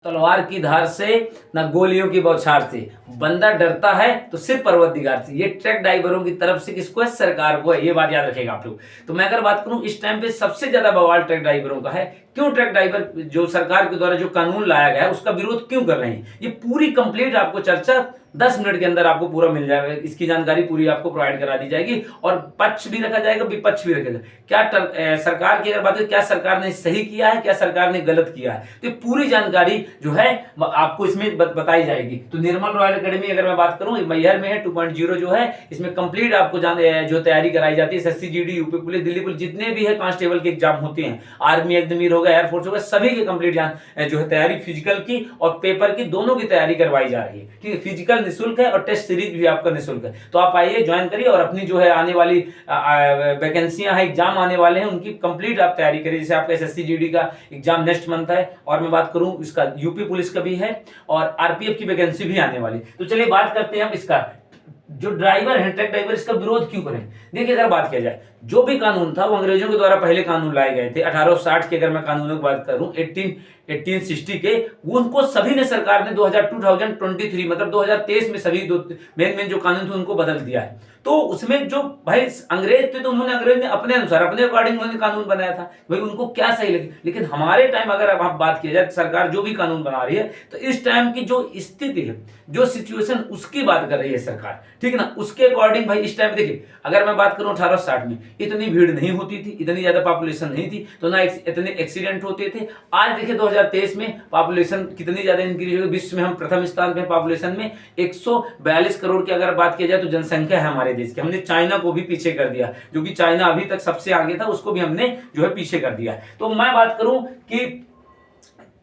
तलवार की धार से ना गोलियों की बौछार से, बंदा डरता है तो सिर्फ परवरदिगार से। ये ट्रक ड्राइवरों की तरफ से किसको है? सरकार को है। ये बात याद रखेगा आप लोग। तो मैं अगर बात करूं इस टाइम पे सबसे ज्यादा बवाल ट्रक ड्राइवरों का है। क्यों ट्रक ड्राइवर जो सरकार के द्वारा जो कानून लाया गया है उसका विरोध क्यों कर रहे हैं? ये पूरी कंप्लीट आपको चर्चा 10 मिनट के अंदर आपको पूरा मिल जाएगा। इसकी जानकारी पूरी आपको प्रोवाइड करा दी जाएगी और पक्ष भी रखा जाएगा, विपक्ष भी रखेगा। क्या सरकार की अगर बात करें, क्या सरकार ने सही किया है, क्या सरकार ने गलत किया है, तो पूरी जानकारी जो है आपको इसमें बताई जाएगी। तो निर्मल रॉयल एकेडमी अगर मैं बात करूं मैहर में है 2.0 जो है, इसमें कंप्लीट आपको जो तैयारी कराई जाती है। SSC GD, UP police, Delhi police, जितने भी है कांस्टेबल के एग्जाम होते हैं, आर्मी अग्निवीर होगा, एयरफोर्स होगा, सभी की कंप्लीट जो है तैयारी फिजिकल की और पेपर की दोनों की तैयारी करवाई जा रही है। ठीक है, फिजिकल निःशुल्क है और टेस्ट सीरीज भी आपका निःशुल्क है। तो आप आइए, ज्वाइन करिए और अपनी जो है आने वाली वैकेंसियां है, एग्जाम आने वाले हैं, उनकी कंप्लीट आप तैयारी करिए। जैसे आपका एसएससी जीडी का एग्जाम नेक्स्ट मंथ है और मैं बात करूं इसका यूपी पुलिस का भी है और आरपीएफ की वैकेंसी भी आने वाली। तो चलिए बात करते हैं हम इसका। जो ड्राइवर है, ट्रक ड्राइवर, इसका विरोध क्यों करें? देखिए, अगर बात किया जाए, जो भी कानून था वो अंग्रेजों के द्वारा पहले कानून लाए गए थे। 1860 के अगर मैं कानूनों की बात करूं, 1860 के, उनको सभी ने सरकार ने 2023 मतलब 2023 में सभी मेन जो कानून थे उनको बदल दिया है। तो उसमें जो भाई अंग्रेज थे तो अंग्रेज ने अपने अनुसार, अपने अकॉर्डिंग उन्होंने कानून बनाया था, भाई उनको क्या सही लगे। लेकिन हमारे टाइम अगर अब बात किया जाए, सरकार जो भी कानून बना रही है तो इस टाइम की जो स्थिति है, जो सिचुएशन, उसकी बात कर रही है सरकार। ठीक है ना, उसके अकॉर्डिंग भाई इस टाइम देखिए, अगर मैं बात करूं 1860 में इतनी भीड़ नहीं होती थी, इतनी ज्यादा पॉपुलेशन नहीं थी, तो ना इतने एक्सीडेंट होते थे। आज देखिए 2023 में पॉपुलेशन कितनी ज्यादा इंक्रीज हो गई। विश्व में हम प्रथम स्थान पे, पॉपुलेशन में 142 करोड़ की अगर बात किया जाए तो जनसंख्या है हमारे देश की। हमने चाइना को भी पीछे कर दिया, जो कि चाइना अभी तक सबसे आगे था, उसको भी हमने जो है पीछे कर दिया। तो मैं बात करूं कि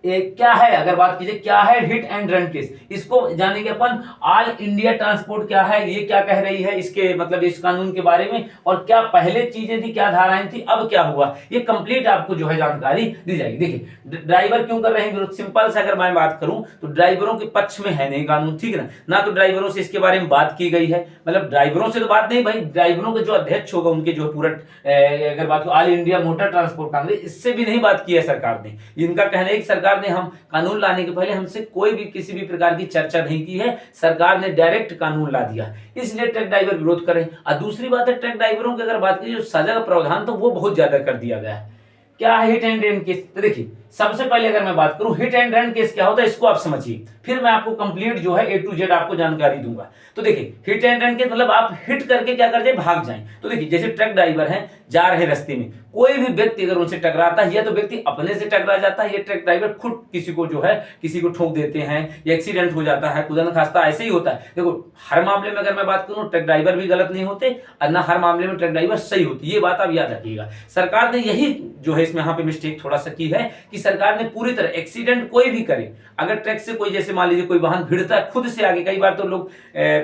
क्या है, अगर बात कीजिए क्या है हिट एंड रन केस, इसको जानेंगे अपन। ऑल इंडिया ट्रांसपोर्ट क्या है, ये क्या कह रही है, इसके मतलब इस कानून के बारे में, और क्या पहले चीजें थी, क्या धाराएं थी, अब क्या हुआ, ये कंप्लीट आपको जो है जानकारी दी जाएगी। देखिए, ड्राइवर क्यों कर रहे हैं विरोध? सिंपल से अगर मैं बात करूं तो ड्राइवरों के पक्ष में है नहीं कानून। ठीक है ना, तो ड्राइवरों से इसके बारे में बात की गई है, मतलब ड्राइवरों से तो बात नहीं भाई, ड्राइवरों के जो अध्यक्ष होगा उनके जो पूरा अगर बात all India motor transport Congress, इससे भी नहीं बात की है सरकार ने। इनका कहना है कि सरकार ने हम कानून लाने के पहले हमसे कोई भी किसी भी प्रकार की चर्चा नहीं की है, सरकार ने डायरेक्ट कानून ला दिया, इसलिए ट्रक ड्राइवर विरोध कर रहे हैं। और दूसरी बात है, ट्रक ड्राइवरों की अगर बात की जो सजा का प्रावधान तो वो बहुत ज्यादा कर दिया गया है। क्या है हिट एंड रन केस? तो देखिए, सबसे पहले अगर मैं बात करूं हिट एंड रन केस क्या होता है, इसको आप समझिए, फिर मैं आपको कंप्लीट जो है A to Z आपको जानकारी दूंगा। तो देखिए, हिट एंड रन केस मतलब आप हिट करके क्या कर जाए, भाग जाएं। तो देखिए, जैसे ट्रक ड्राइवर हैं, जा रहे रास्ते में, कोई भी व्यक्ति अगर उनसे टकराता है, या तो व्यक्ति अपने से टकरा जाता है, या ट्रक ड्राइवर खुद किसी को जो है किसी को ठोक देते हैं, या एक्सीडेंट हो जाता है, खुदा न खास्ता ऐसे ही होता है। देखो, हर मामले में अगर मैं बात करूं ट्रक ड्राइवर भी गलत नहीं होते और ना हर मामले में ट्रक ड्राइवर सही होती, ये बात आप याद रखिएगा। सरकार ने यही जो है इसमें यहाँ पे मिस्टेक थोड़ा सा की है कि सरकार ने पूरी तरह एक्सीडेंट कोई भी करे, अगर ट्रक से कोई, जैसे मान लीजिए कोई वाहन भिड़ता है खुद से आगे, कई बार तो लोग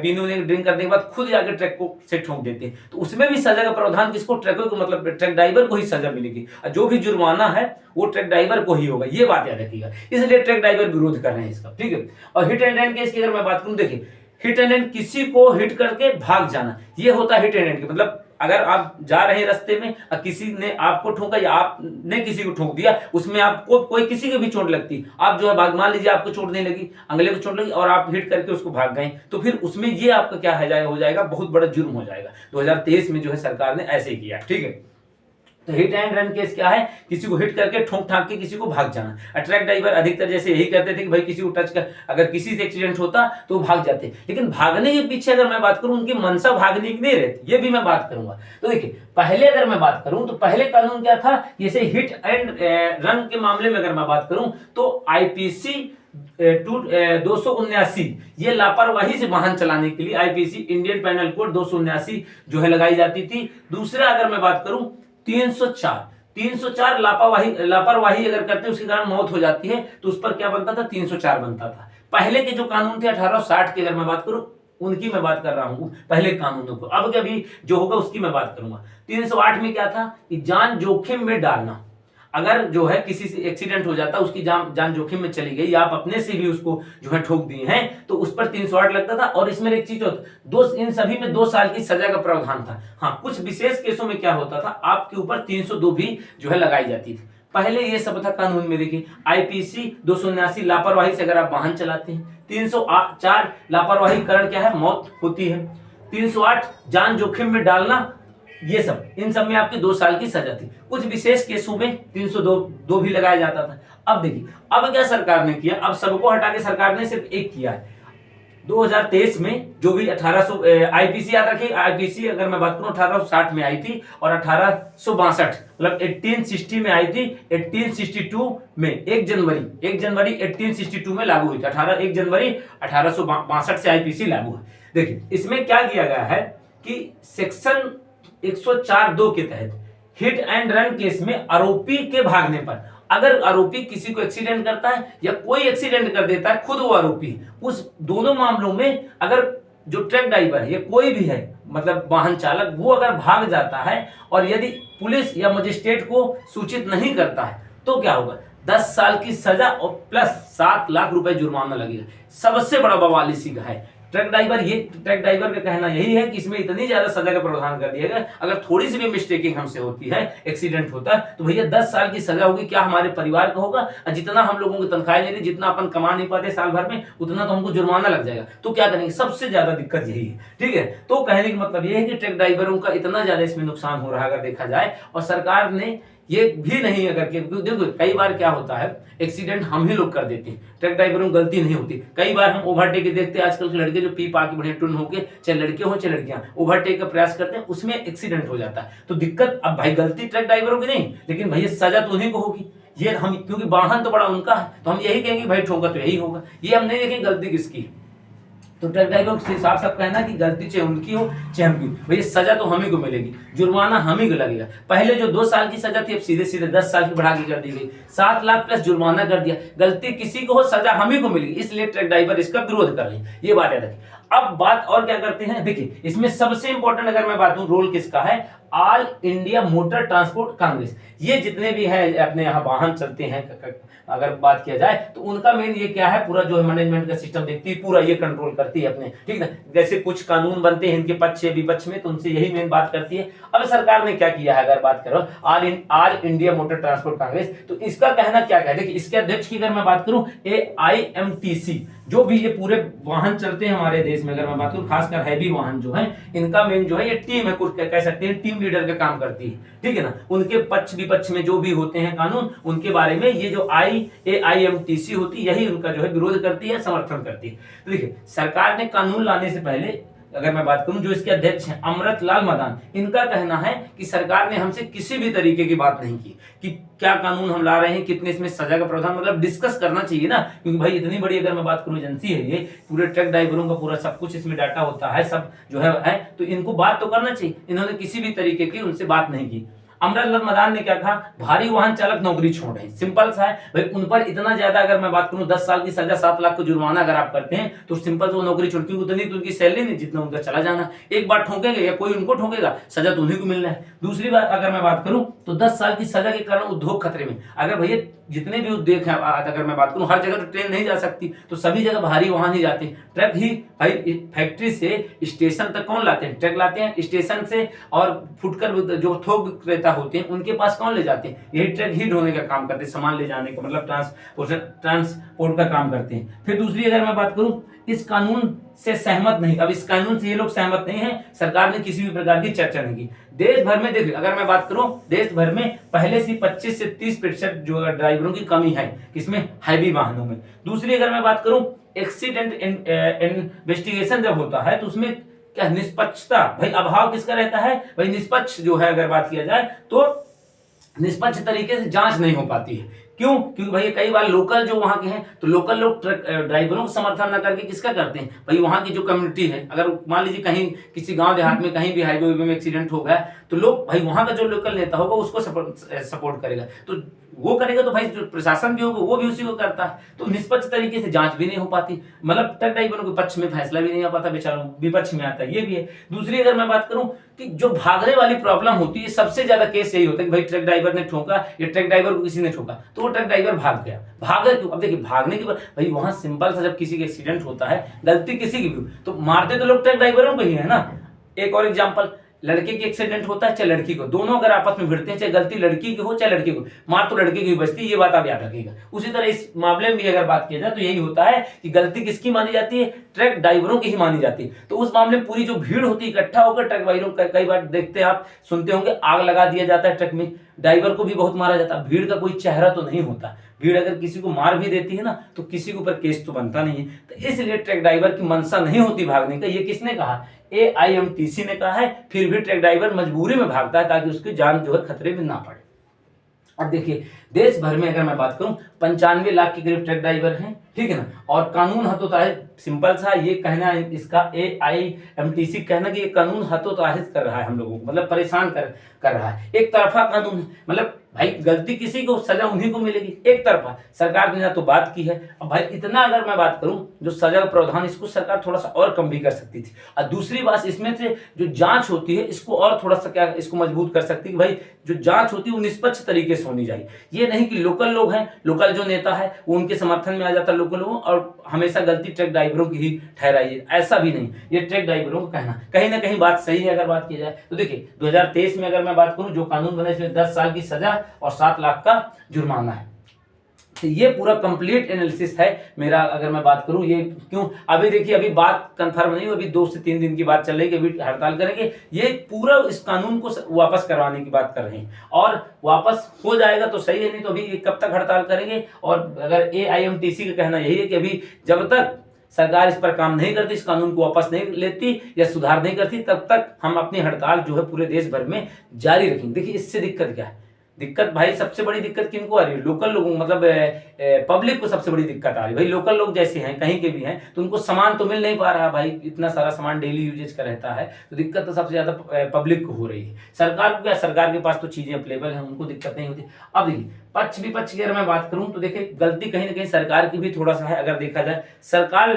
पीने ड्रिंक करने के बाद खुद आगे ट्रक को से ठोक देते हैं, तो उसमें भी सजा का प्रावधान किसको? ट्रकों को, मतलब ट्रक ड्राइवर को ही सजा मिलेगी, और जो भी जुर्माना है वो ट्रक ड्राइवर को ही होगा, ये बात याद रखिएगा। इसलिए ट्रक ड्राइवर विरोध कर रहे हैं इसका। ठीक है, और हिट एंड रन केस की अगर मैं बात करूं, देखिए, हिट एंड रन किसी को हिट करके भाग जाना, ये होता है हिट एंड रन, मतलब अगर आप जा रहे हैं रास्ते में और किसी ने आपको ठोका या आपने किसी को ठोक दिया, उसमें आपको कोई किसी को भी चोट लगती, आप जो है भाग, मान लीजिए आपको चोट नहीं लगी, अगले को चोट लगी और आप हिट करके उसको भाग गए, तो फिर उसमें ये आपका क्या हो जाएगा, बहुत बड़ा जुर्म हो जाएगा। 2023 में जो है सरकार ने ऐसे किया। ठीक है, तो हिट एंड रन केस क्या है? किसी को हिट करके ठोक ठाक के किसी को भाग जाना। ट्रक ड्राइवर अधिकतर जैसे यही कहते थे कि भाई किसी को टच कर, अगर किसी से एक्सीडेंट होता तो भाग जाते, लेकिन भागने के पीछे अगर मैं बात करूं उनकी मनसा भागने की नहीं रहती, ये भी मैं बात करूंगा। तो देखिए, पहले अगर मैं बात करूं तो पहले कानून क्या था, जैसे हिट एंड रन के मामले में अगर मैं बात करूं तो आईपीसी 279 ये लापरवाही से वाहन चलाने के लिए आईपीसी इंडियन पेनल कोड 279 जो है लगाई जाती थी। दूसरा अगर मैं बात करूं 304 लापरवाही अगर करते हैं उसके कारण मौत हो जाती है, तो उस पर क्या बनता था? 304 बनता था। पहले के जो कानून थे 1860 की अगर मैं बात करूं, उनकी मैं बात कर रहा हूं, पहले कानूनों को। अब अभी जो होगा उसकी मैं बात करूंगा। 308 में क्या था कि जान जोखिम में डालना, अगर जो है किसी से एक्सीडेंट हो जाता, उसकी जान जोखिम में चली गई, या आप अपने से भी उसको जो है ठोक दिए हैं, तो उस पर 308 लगता था। और इसमें एक चीज होता, इन सभी में 2 साल की सजा का प्रावधान था। हाँ, कुछ विशेष केसों में क्या होता था, आपके ऊपर 302 भी जो है लगाई जाती थी। पहले ये सब था कानून में। देखिए आईपीसी 279 लापरवाही से अगर आप वाहन चलाते हैं, 304 लापरवाही कारण क्या है, मौत होती है, 308 जान जोखिम में डालना, ये सब, इन सब में आपकी 2 साल की सजा थी। कुछ विशेष केसों में 302 भी लगाया जाता था। अब देखिए अब क्या सरकार ने किया, अब सबको हटा के सरकार ने सिर्फ एक किया है। 2023 में जो भी 1800 आईपीसी याद रखिए, आईपीसी अगर मैं बात करूं 1860 में आई थी और 1862 मतलब 1860 में आई थी, 1862 में 1 जनवरी 1862 में लागू हुई थी। 1 जनवरी 1862 से आईपीसी लागू है। देखिए इसमें क्या किया गया है कि सेक्शन 104(2) के तहत हिट एंड रन केस में आरोपी के भागने पर, अगर आरोपी किसी को एक्सीडेंट करता है या कोई एक्सीडेंट कर देता है, खुद वो आरोपी, उस दोनों मामलों में अगर जो ट्रक ड्राइवर है या कोई भी है मतलब वाहन चालक, वो अगर भाग जाता है और यदि पुलिस या मजिस्ट्रेट को सूचित नहीं करता है तो क्या होगा, 10 साल की सजा और प्लस 7 लाख रुपए जुर्माना लगेगा। सबसे बड़ा बवाल इसी का है। ट्रक ड्राइवर का कहना यही है कि इसमें इतनी ज्यादा सजा का प्रावधान कर दिया गया, अगर थोड़ी सी भी मिस्टेकिंग हमसे होती है, एक्सीडेंट होता है, तो भैया 10 साल की सजा होगी। क्या हमारे परिवार का होगा, जितना हम लोगों की तनख्वाह ले रही, जितना अपन कमा नहीं पाते साल भर में, उतना तो हमको जुर्माना लग जाएगा। तो क्या करेंगे, सबसे ज्यादा दिक्कत यही है। ठीक है, तो कहने का मतलब यह है कि ट्रक ड्राइवरों का इतना ज्यादा इसमें नुकसान हो रहा है अगर देखा जाए, और सरकार ने ये भी नहीं अगर के, देखो कई बार क्या होता है, एक्सीडेंट हम ही लोग कर देते हैं, ट्रक ड्राइवरों की गलती नहीं होती। कई बार हम ओवरटेक देखते हैं, आजकल के लड़के जो पी पा के बढ़िया टुन होके, चाहे लड़के हो चाहे लड़कियां, ओवरटेक का प्रयास करते हैं, उसमें एक्सीडेंट हो जाता है। तो दिक्कत अब भाई गलती ट्रक ड्राइवरों की नहीं, लेकिन भैया सजा तो उन्हीं को होगी। ये हम, क्योंकि वाहन तो बड़ा उनका है, तो हम यही कहेंगे भाई ठोका तो यही होगा, ये हम नहीं देखेंगे गलती किसकी है। तो ट्रक ड्राइवर के हिसाब से कहना कि गलती चाहे उनकी हो चाहे हमकी, भैया सजा तो हम ही को मिलेगी, जुर्माना हम ही को लगेगा। पहले जो 2 साल की सजा थी अब सीधे सीधे 10 साल की बढ़ा के कर दी गई, 7 लाख प्लस जुर्माना कर दिया। गलती किसी को हो सजा हम ही को मिलेगी, इसलिए ट्रक ड्राइवर इसका विरोध कर रहे हैं, ये बात याद रखिए। अब बात और क्या करते हैं, देखिए इसमें सबसे इंपॉर्टेंट अगर मैं बात करूं रोल किसका है, all India motor transport Congress. ये जितने भी है अपने यहाँ वाहन चलते हैं अगर बात किया जाए तो उनका मेन ये क्या है, पूरा जो है मैनेजमेंट का सिस्टम देखती है, पूरा ये कंट्रोल करती है अपने, ठीक ना। जैसे कुछ कानून बनते हैं इनके पक्ष विपक्ष में, तो उनसे यही मेन बात करती है। अब सरकार ने क्या किया है, अगर बात करो all India motor transport Congress, तो इसका कहना क्या है, देखिए इसके अध्यक्ष की अगर मैं बात करूं AIMTC, जो भी ये पूरे वाहन चलते हैं हमारे देश में, अगर मैं बात करूं खासकर हैवी वाहन जो है, इनका मेन जो है ये टीम है, कुछ कह सकते हैं टीम लीडर का काम करती है, ठीक है ना। उनके पक्ष विपक्ष में जो भी होते हैं कानून, उनके बारे में ये जो AIMTC होती है, यही उनका जो है विरोध करती है, समर्थन करती है। तो देखिए सरकार ने कानून लाने से पहले अगर मैं बात करूं, जो इसके अध्यक्ष हैं अमृतलाल मदान, इनका कहना है कि सरकार ने हमसे किसी भी तरीके की बात नहीं की कि क्या कानून हम ला रहे हैं, कितने इसमें सजा का प्रावधान, मतलब डिस्कस करना चाहिए ना, क्योंकि भाई इतनी बड़ी अगर मैं बात करूं एजेंसी है ये, पूरे ट्रक ड्राइवरों का पूरा सब कुछ इसमें डाटा होता है, सब जो है तो इनको बात तो करना चाहिए। इन्होंने किसी भी तरीके की उनसे बात नहीं की। अमृतलाल मदान ने क्या कहा, भारी वाहन चालक नौकरी छोड़ रहे हैं, सिंपल सा है भाई, उन पर इतना ज्यादा अगर मैं बात करूं 10 साल की सजा 7 लाख का जुर्माना अगर आप करते हैं तो सिंपल से वो नौकरी छोड़, क्योंकि उतनी तो उनकी सैलरी नहीं जितना उनका चला जाना, एक बार ठोकेंगे या कोई उनको ठोकेगा, सजा तो उन्हीं को मिलना है। दूसरी बात अगर मैं बात करूं तो 10 साल की सजा के कारण उद्योग खतरे में, अगर भैया जितने भी उद्योग हैं, अगर मैं बात करूं हर जगह तो ट्रेन नहीं जा सकती, तो सभी जगह भारी वाहन ही जाते हैं, ट्रक ही भाई फैक्ट्री से स्टेशन तक कौन लाते हैं, ट्रक लाते हैं स्टेशन से, और फुटकर जो थोक विक्रेता होते हैं उनके पास कौन ले जाते हैं, यही ट्रक ही ढोने का काम करते हैं, सामान ले जाने का मतलब ट्रांसपोर्ट का काम करते हैं। फिर दूसरी अगर मैं बात करूं, इस कानून से सहमत नहीं, अब इस कानून से ये लोग सहमत नहीं है, सरकार ने किसी भी प्रकार की चर्चा नहीं की। देश भर में देखिए अगर मैं बात करूं, देश भर में पहले से 25 से 30% जो ड्राइवरों की कमी है किसमें, हैवी वाहनों में। दूसरी अगर मैं बात करूं, एक्सीडेंट इन्वेस्टिगेशन जब होता है तो उसमें क्या निष्पक्षता, भाई अभाव किसका रहता है, भाई निष्पक्ष जो है अगर बात किया जाए तो निष्पक्ष तरीके से जांच नहीं हो पाती है। क्यों, क्योंकि भाई कई बार लोकल जो वहां के हैं, तो लोकल लोग ट्रक ड्राइवरों को समर्थन न करके किसका करते हैं, भाई वहां की जो कम्युनिटी है, अगर मान लीजिए कहीं किसी गांव देहात में कहीं भी हाईवे में एक्सीडेंट हो गया, तो लोग भाई वहां का जो लोकल नेता होगा उसको सपोर्ट करेगा, तो वो करेगा, तो भाई जो प्रशासन भी होगा वो भी उसी को करता है, तो निष्पक्ष तरीके से जांच भी नहीं हो पाती, मतलब ट्रक ड्राइवरों के पक्ष में फैसला भी नहीं आ पाता, बेचारों विपक्ष में आता है, ये भी है। दूसरी अगर मैं बात करूं कि जो भागने वाली प्रॉब्लम होती है, सबसे ज्यादा केस यही होता है कि भाई ट्रक ड्राइवर ने ठोका या ट्रक ड्राइवर को किसी ने ठोका, तो वो ट्रक ड्राइवर भाग गया, भागा क्यों, अब देखिए भागने के बाद भाई वहां सिंपल सा जब किसी का एक्सीडेंट होता है, गलती किसी की भी तो मारते तो लोग ट्रक ड्राइवरों को ही है ना। एक और एग्जांपल, लड़के की एक्सीडेंट होता है चाहे लड़की को, दोनों अगर आपस में भिड़ते हैं, चाहे गलती लड़की की हो चाहे लड़के को, मार तो लड़के की ही बचती है, ये बात आप याद रखिएगा। उसी तरह इस मामले में भी अगर बात किया जाए तो यही होता है कि गलती किसकी मानी जाती है, ट्रक ड्राइवरों की ही मानी जाती है। तो उस मामले में पूरी जो भीड़ होती है इकट्ठा होकर ट्रक ड्राइवरों, कई बार देखते हैं आप, सुनते होंगे, आग लगा दिया जाता है ट्रक में, ड्राइवर को भी बहुत मारा जाता है। भीड़ का कोई चेहरा तो नहीं होता, भीड़ अगर किसी को मार भी देती है ना तो किसी के ऊपर केस तो बनता नहीं है। तो इसलिए ट्रक ड्राइवर की मंशा नहीं होती भागने का। ये किसने कहा, AIMTC ने कहा है। फिर भी ट्रक ड्राइवर मजबूरी में भागता है ताकि उसकी जान जो है खतरे में ना पड़े। अब देखिए देश भर में अगर मैं बात करूं 95 लाख के करीब ट्रक ड्राइवर हैं, ठीक है ना। और कानून हतोत्साहित, सिंपल सा ये कहना है इसका, AIMTC कहना कि ये कानून हतोत्साहित कर रहा है हम लोगों को, मतलब परेशान कर रहा है। एक तरफा कानून है, मतलब भाई गलती किसी को, सजा उन्हीं को मिलेगी, एक तरफा। सरकार ने ना तो बात की है। अब भाई इतना अगर मैं बात करूं, जो सजा का प्रावधान इसको सरकार थोड़ा सा और कम भी कर सकती थी। और दूसरी बात, इसमें से जो जांच होती है इसको और थोड़ा सा क्या इसको मजबूत कर सकती है, भाई जो जांच होती है वो निष्पक्ष तरीके से होनी चाहिए। ये नहीं कि लोकल लोग हैं, लोकल जो नेता है वो उनके समर्थन में आ जाता है लोकल लोगों, और हमेशा गलती ट्रक ड्राइवरों की ही ठहराइए, ऐसा भी नहीं। ये ट्रक ड्राइवरों का कहना कहीं ना कहीं बात सही है। अगर बात की जाए तो देखिए 2023 में अगर मैं बात करूं, जो कानून बना इसमें 10 साल की सजा और 7 लाख का जुर्माना है। तो ये पूरा कंप्लीट एनालिसिस है मेरा। अगर मैं बात करूं ये क्यों, अभी देखिए अभी बात कंफर्म नहीं हुई, अभी 2 से 3 दिन की बात चल रही है कि अभी हड़ताल करेंगे। ये पूरा इस कानून को वापस करवाने की बात कर रहे हैं, और वापस हो जाएगा तो सही है, नहीं तो अभी कब तक हड़ताल करेंगे। और अगर AIMTC का कहना यही है कि अभी जब तक सरकार इस पर काम नहीं करती, इस कानून को वापस नहीं लेती या सुधार नहीं करती, तब तक हम अपनी हड़ताल जो है पूरे देश भर में जारी रखेंगे। देखिए इससे दिक्कत क्या है, दिक्कत भाई सबसे बड़ी दिक्कत किनको आ रही है, लोकल लोगों, मतलब पब्लिक को सबसे बड़ी दिक्कत आ रही है। भाई लोकल लोग जैसे हैं कहीं के भी हैं तो उनको सामान तो मिल नहीं पा रहा भाई, इतना सारा सामान डेली यूजेज का रहता है, तो दिक्कत तो सबसे ज्यादा पब्लिक को हो रही है। सरकार को क्या, सरकार के पास तो चीजें अवेलेबल हैं, उनको दिक्कत नहीं होती। अब देखिए पक्ष विपक्ष की अगर मैं बात करूं तो देखिए गलती कहीं ना कहीं सरकार की भी थोड़ा सा है। अगर देखा जाए सरकार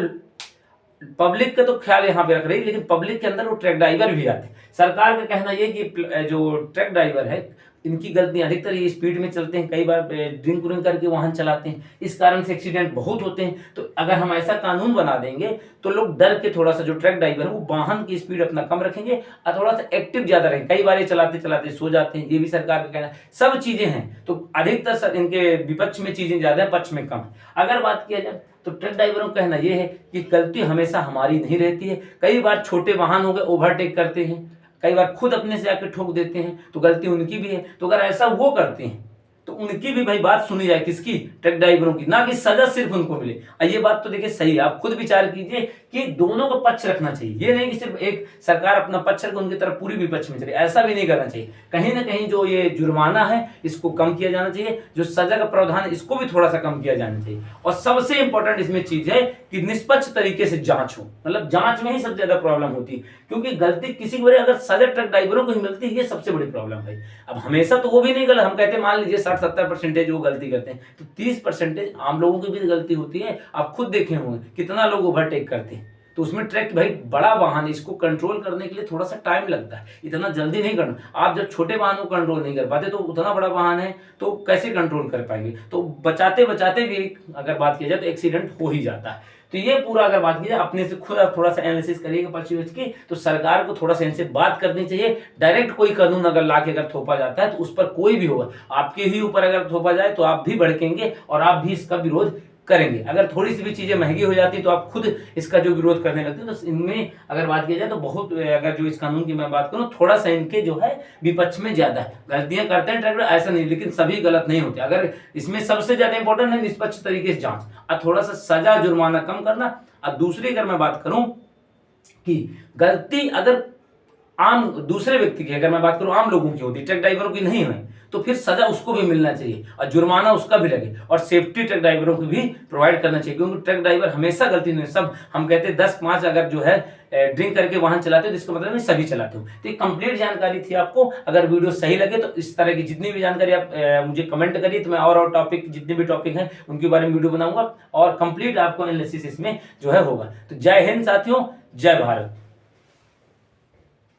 पब्लिक का तो ख्याल यहाँ पे रख रही है, लेकिन पब्लिक के अंदर वो ट्रक ड्राइवर भी आते हैं। सरकार का कहना ये कि जो ट्रक ड्राइवर है इनकी गलतियां अधिकतर, ये स्पीड में चलते हैं, कई बार ड्रिंक व्रिंक करके वाहन चलाते हैं, इस कारण से एक्सीडेंट बहुत होते हैं। तो अगर हम ऐसा कानून बना देंगे तो लोग डर के थोड़ा सा, जो ट्रक ड्राइवर है वो वाहन की स्पीड अपना कम रखेंगे और थोड़ा सा एक्टिव ज्यादा रहेंगे। कई बार ये चलाते चलाते सो जाते हैं, ये भी सरकार का कहना है। सब चीजें हैं, तो अधिकतर इनके विपक्ष में चीजें ज्यादा है, पक्ष में कम है। अगर बात किया जाए तो ट्रक ड्राइवरों का कहना यह है कि गलती हमेशा हमारी नहीं रहती है। कई बार छोटे वाहन हो गए ओवरटेक करते हैं, कई बार खुद अपने से आके ठोक देते हैं, तो गलती उनकी भी है। तो अगर ऐसा वो करते हैं तो उनकी भी भाई बात सुनी जाए, किसकी, ट्रक ड्राइवरों की, ना कि सजा सिर्फ उनको मिले। और ये बात तो देखिए सही है, आप खुद विचार कीजिए कि दोनों का पक्ष रखना चाहिए। ये नहीं कि सिर्फ एक सरकार अपना पक्ष रखे उनकी तरफ पूरी विपक्ष में चले, ऐसा भी नहीं करना चाहिए। कहीं ना कहीं जो ये जुर्माना है इसको कम किया जाना चाहिए, जो सजा का प्रावधान है इसको भी थोड़ा सा कम किया जाना चाहिए। और सबसे इंपॉर्टेंट इसमें चीज है कि निष्पक्ष तरीके से जांच हो, मतलब जांच में ही सबसे ज्यादा प्रॉब्लम होती है, क्योंकि गलती किसी को अगर सजा ट्रक ड्राइवरों को ही मिलती है, ये सबसे बड़ी प्रॉब्लम है। अब हमेशा तो वो भी नहीं गलत, हम कहते हैं मान लीजिए 60-70% वो गलती करते हैं, तो 30% आम लोगों की भी गलती होती है। आप खुद देखे होंगे कितना लोग ओवरटेक करते हैं, तो उसमें ट्रक भाई बड़ा वाहन, इसको कंट्रोल करने के लिए थोड़ा सा टाइम लगता है, इतना जल्दी नहीं करना। आप जब छोटे वाहन को कंट्रोल नहीं कर पाते तो उतना बड़ा वाहन है तो कैसे कंट्रोल कर पाएंगे। तो बचाते बचाते भी अगर बात की जाए तो एक्सीडेंट हो ही जाता है। तो ये पूरा अगर बात की जाए अपने से खुद थोड़ा सा एनालिसिस करिएगा पक्ष विपक्ष की, तो सरकार को थोड़ा सा इनसे बात करनी चाहिए। डायरेक्ट कोई कानून अगर लाके अगर थोपा जाता है तो उस पर कोई भी होगा, आपके ही ऊपर अगर थोपा जाए तो आप भी भड़केंगे और आप भी इसका विरोध करेंगे। अगर थोड़ी सी भी चीजें महंगी हो जाती है तो आप खुद इसका जो विरोध करने लगते हैं। तो इनमें अगर बात की जाए तो बहुत, अगर जो इस कानून की मैं बात करूं, थोड़ा सा इनके जो है विपक्ष में ज्यादा है। गलतियां करते हैं ट्रैक्टर, ऐसा नहीं, लेकिन सभी गलत नहीं होते। अगर इसमें सबसे ज्यादा इंपॉर्टेंट है निष्पक्ष तरीके से जांच और थोड़ा सा सजा जुर्माना कम करना। और दूसरी अगर मैं बात करूं कि गलती अगर आम दूसरे व्यक्ति की, अगर मैं बात करूं आम लोगों की होती, ट्रक ड्राइवरों की नहीं हुई, तो फिर सजा उसको भी मिलना चाहिए और जुर्माना उसका भी लगे, और सेफ्टी ट्रक ड्राइवरों को भी प्रोवाइड करना चाहिए, क्योंकि ट्रक ड्राइवर हमेशा गलती नहीं, सब हम कहते हैं 10-5 अगर जो है ड्रिंक करके वाहन चलाते हो तो इसका मतलब मैं सभी चलाते हूँ। तो ये कंप्लीट जानकारी थी आपको। अगर वीडियो सही लगे तो इस तरह की जितनी भी जानकारी आप मुझे कमेंट करिए, तो मैं और टॉपिक, जितने भी टॉपिक हैं उनके बारे में वीडियो बनाऊंगा और कंप्लीट आपको एनालिसिस इसमें जो है होगा। तो जय हिंद साथियों, जय भारत।